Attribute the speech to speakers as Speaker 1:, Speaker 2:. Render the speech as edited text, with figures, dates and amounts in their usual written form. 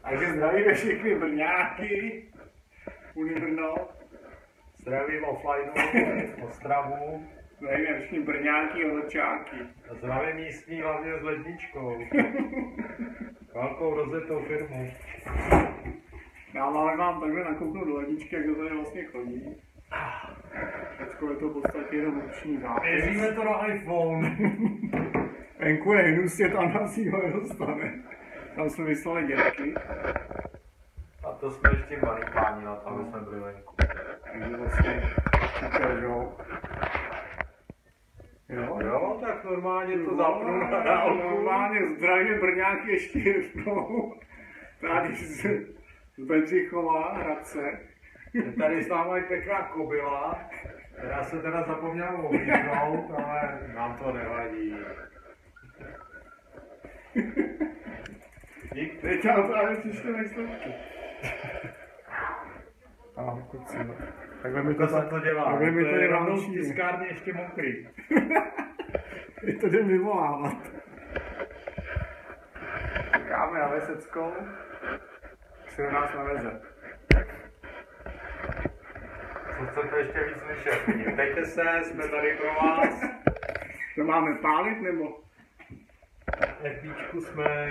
Speaker 1: Takže zdravíme všechny Brňáky, Unibrno.
Speaker 2: Zdravím offline, Ostravu.
Speaker 1: Zdravíme všechny Brňáky a Vlčáky.
Speaker 2: Zdravím místní hlavně s ledničkou. Velkou rozjetou firmu.
Speaker 1: Já mám takhle nakouknout do ledničky, jak to tady vlastně chodí. Teďko je to v podstatě jenom ruční zápis.
Speaker 2: Věříme to na iPhone.
Speaker 1: Venku je hnusně, tam nás jího nedostane. Tam jsme vyslali dětky.
Speaker 2: A to jsme ještě malí páni, a tam jsme byli venku.
Speaker 1: Takže vlastně ukážou.
Speaker 2: Jo, tak normálně to zapnu na dálku.
Speaker 1: Normálně zdravě Brňáky ještě jednou. Tady z Bedřichova, Hradce.
Speaker 2: Tady s námi pěkná kobila, která se teda zapomněla oblíknout, ale nám to nevadí. Dík.
Speaker 1: Teď nám právě přišly výsledky. Kluci, no. Takhle mi
Speaker 2: To se to dělá.
Speaker 1: Takhle mi to
Speaker 2: je
Speaker 1: dělá
Speaker 2: rovnou z
Speaker 1: ručně.
Speaker 2: tiskárny ještě mokrý.
Speaker 1: Je to jde vyvolávat. Čekáme na Veseckou, se do nás naveze.
Speaker 2: Co chcete ještě víc slyšet? Ptejte se, jsme tady pro vás.
Speaker 1: To máme pálit nebo?
Speaker 2: Epíčku jsme